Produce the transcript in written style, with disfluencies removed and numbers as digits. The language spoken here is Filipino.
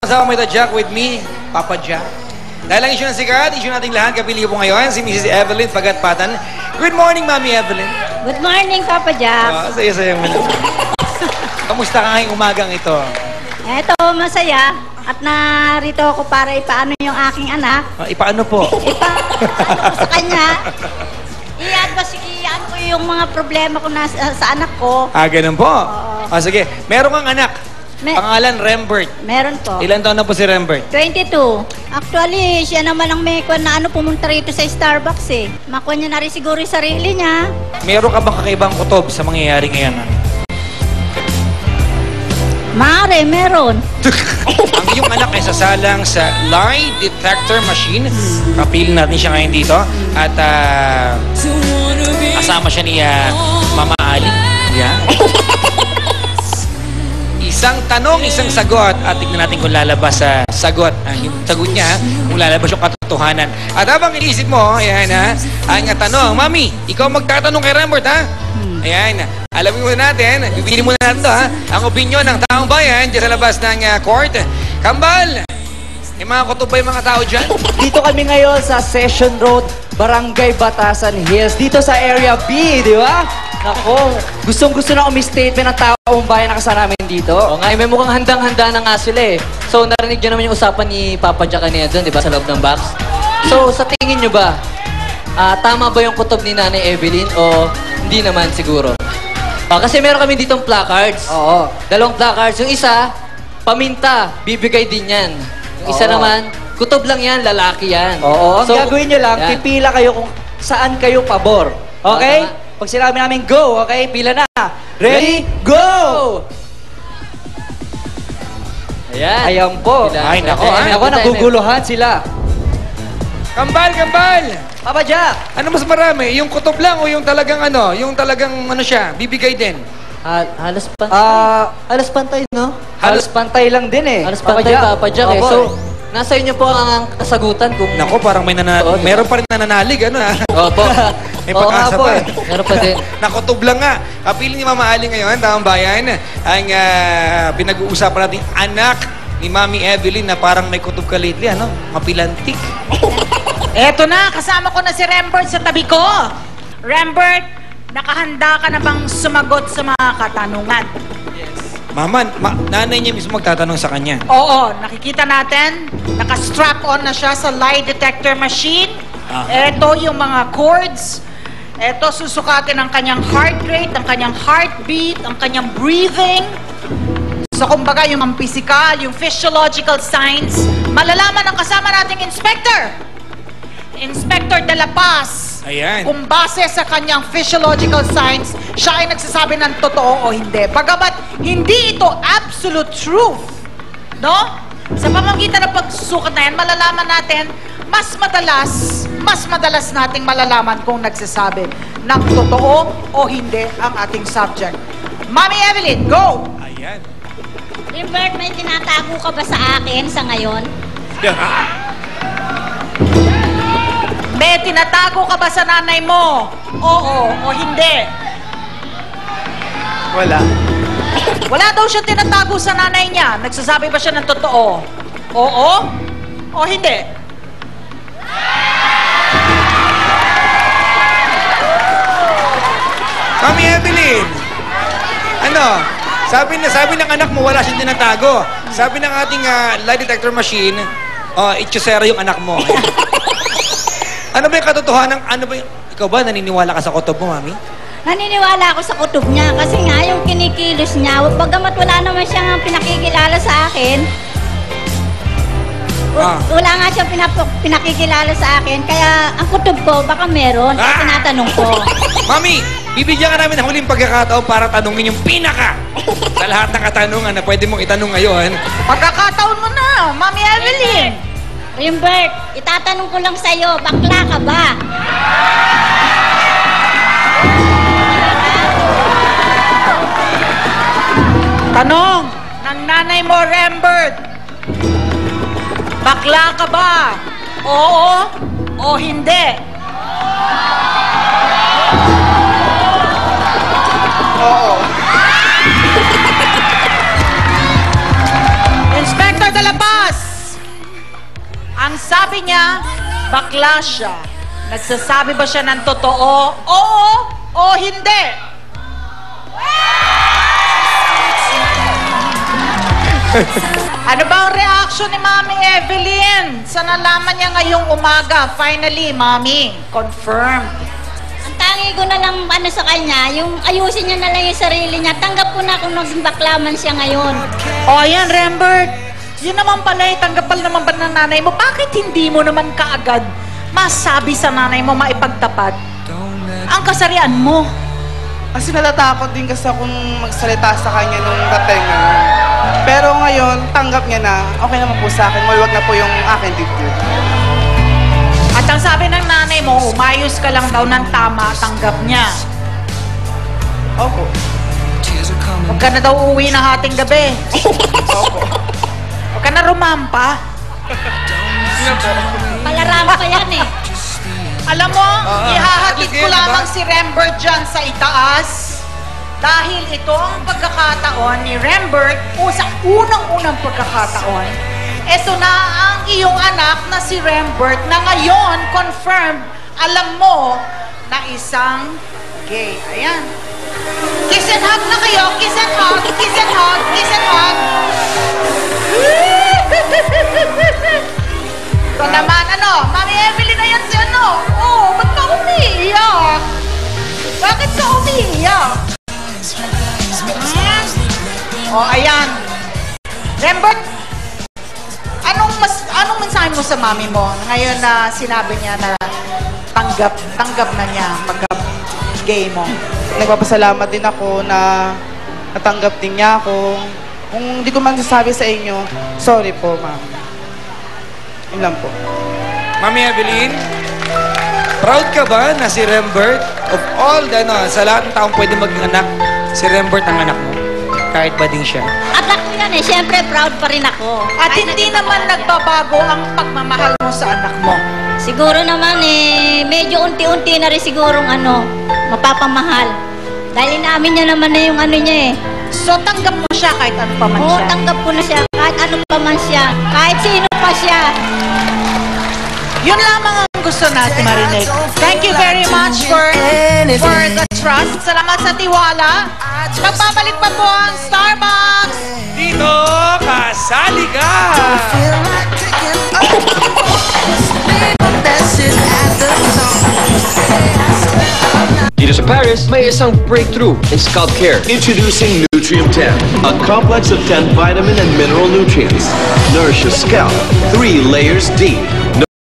Kasama mo ito, Jack, with me, Papa Jack. Dahil ang issue ng sikat, issue nating lahat, kapili po ngayon, si Mrs. Evelyn Pagatpatan. Good morning, Mami Evelyn. Good morning, Papa Jack. Saya-saya mo na. Kamusta ka ngayong umagang ito? Eto, masaya. At narito ako para ipaano yung aking anak. Ipaano po? Sa kanya. Iyan ko yung mga problema ko sa anak ko. Ganun po? Oo. Sige, meron kang anak. Pangalan, Rembert. Meron po. Ilan taon na po si Rembert? 22. Actually, siya naman ang may kwan na pumunta rito sa Starbucks eh. Makuha niya na rin siguro yung sarili niya. Meron ka bang kakaibang kutob sa mangyayari ngayon? Mare, meron. Ang iyong anak ay sasalang sa lie detector machine. Kapilin natin siya ngayon dito. At kasama siya ni Mama Ali. Yeah. Isang tanong, isang sagot. At tignan natin kung lalabas sa sagot. Ang sagot niya, kung lalabas yung katotohanan. At habang iniisip mo, ayan ang tanong, Mami, ikaw magtatanong kay Rembert, ha? Ayan, alamin muna natin, bibili muna natin ito, ha? Ang opinion ng taong bayan dyan sa labas ng court. Kambal, may mga kutuba yung mga tao dyan? Dito kami ngayon sa Session Road, Barangay Batasan Hills. Dito sa Area B, di ba? Nako, gustong-gusto na umi-statement ng taong bayan na kasama namin dito. O nga, may mukhang handang-handa na nga sila eh. So, narinig nyo naman yung usapan ni Papa Jack kanina dun, di ba, sa loob ng box? So, sa tingin nyo ba, tama ba yung kutob ni Nanay Evelyn o hindi naman siguro? Kasi meron kami ditong placards. Oo. Dalawang placards. Yung isa, paminta, bibigay din yan. Yung isa naman, kutob lang yan, lalaki yan. Oo, ang So, gagawin nyo lang, yan. pipila kayo kung saan kayo pabor. Okay? Pag sinabi namin go, okay? Pila na. Ready? Go! Ayan. Ayan po. Ay, nako, Ako, naguguluhan sila. Kambal, Kambal! Papa Jack! Ano mas marami? Yung kutob lang o yung talagang siya, bibigay din? Halos pantay. Halos pantay, no? Halos pantay lang din eh. Halos pantay, Papa Jack eh. Opo. So, nasa inyo po ang kasagutan kung... Nako, parang may meron pa rin nananalig, ano ha? Opo. May pag-asa po pa. eh. Meron pa din. Nakutob lang nga. Kapiling ni Mama Ali ngayon, taong bayan, ang pinag-uusapan natin anak ni Mami Evelyn na parang may kutob ka lately, ano? Mapilantik. Eto na, kasama ko na si Rembert sa tabi ko. Rembert, nakahanda ka na bang sumagot sa mga katanungan? Mama, nanay niya mismo magtatanong sa kanya. Oo, nakikita natin, naka-strap on na siya sa lie detector machine. Eto yung mga cords. Eto, susukatin ang kanyang heart rate, ang kanyang heartbeat, ang kanyang breathing. So, kumbaga, yung mga physical, yung physiological signs, malalaman ang kasama nating inspector. Inspector De La Paz. Ayan. Kung base sa kanyang physiological signs, siya ay nagsasabi ng totoo o hindi. Bagamat hindi ito absolute truth. No? Sa pamamagitan ng pagsusukat na yan, malalaman natin, mas madalas nating malalaman kung nagsasabi ng totoo o hindi ang ating subject. Mami Evelyn, go! Ayan. Rembert, may tinatago ka ba sa akin sa ngayon? May tinatago ka ba sa nanay mo? Oo o hindi? Wala. Wala daw siya tinatago sa nanay niya. Nagsasabi ba siya ng totoo? Oo o hindi? Mami Evelyn! Ano? Sabi ng anak mo, wala siyang tinatago. Sabi ng ating lie detector machine, itchusera yung anak mo. Ano ba yung katotohanan? Ikaw ba naniniwala ka sa kutob mo, Mami? Naniniwala ako sa kutob niya kasi nga yung kinikilos niya, bagamat wala naman siyang pinakikilala sa akin. Wala nga siyang pinakikilala sa akin, kaya ang kutob ko baka meron, kaya tinatanong ko. Mami, bibigyan ka namin ng huling pagkakataon para tanungin yung pinaka sa lahat ng katanungan na pwede mong itanong ngayon. Pagkakataon mo na, Mami Evelyn! Rembert, itatanong ko lang sa'yo, bakla ka ba? Tanong ng nanay mo, Rembert. Bakla ka ba? Oo o hindi? Oo. Inspector De La Paz! Sabi niya, bakla siya. Nagsasabi ba siya ng totoo? Oo o hindi? Ano ba ang reaction ni Mami Evelyn sa nalaman niya ngayong umaga? Finally, Mami, confirmed. Ang tangi ko na lang sa kanya, yung ayusin niya na lang yung sarili niya. Tanggap ko na kung naging baklaman siya ngayon. O, ayan, Rembert. Yun naman pala, tanggapal naman ba ng nanay mo? Bakit hindi mo naman kaagad masabi sa nanay mo maipagtapat ang kasarian mo? Kasi natatakot din kasi akong magsalita sa kanya nung katenga. Pero ngayon, tanggap niya na, okay naman po sa akin, maluwag na po yung akin dibdib. At ang sabi ng nanay mo, umayos ka lang daw ng tama, tanggap niya. Opo. Huwag ka na daw uuwi na hating gabi. Opo. Huwag ka na rumampa. Palarama ka yan eh. Alam mo, ihahatid ko sige, lamang diba? si Rembert dyan sa itaas. Dahil ito ang pagkakataon ni Rembert, o sa unang-unang pagkakataon, ito na ang iyong anak na si Rembert na ngayon, confirmed, alam mo, na isang gay. Ayan. Kiss and hug na kayo. Kiss and hug. Kiss and hug. Kiss and hug. Ito naman, ano? Mami Evelyn na yan si ano? Oh, ba't ka umiiyak? Bakit ka umiiyak? Oh, ayan. Rembert, anong mensahe mo sa mami mo ngayon na sinabi niya na tanggap na niya pagka-gay mo? Nagpapasalamat din ako na natanggap din niya ako. Kung hindi ko man sasabi sa inyo, sorry po, ma'am. Yun lang po. Mami Evelyn, proud ka ba na si Rembert, of all the, sa lahat ng taong pwede maging anak, si Rembert ang anak mo? Kahit ba din siya? Anak ko yan eh. Siyempre, proud pa rin ako. At Kahit hindi naging naman nagbabago ang pagmamahal mo sa anak mo. Siguro naman medyo unti-unti na rin sigurong mapapamahal. Dahil inaamin niya naman na yung niya eh. So, tanggap mo siya kahit ano pa man Oo, siya. tanggap ko na siya. Kahit ano pa man siya. Kahit sino pa siya. Yun lamang ang gusto natin marinig. Thank you very much for the trust. Salamat sa tiwala. Magbabalik pa po ang Starbucks. Dito, kasali ka! Dito sa Paris, may isang breakthrough in scalp care. Introducing Nutriem 10, a complex of 10 vitamin and mineral nutrients. Nourishes scalp 3 layers deep.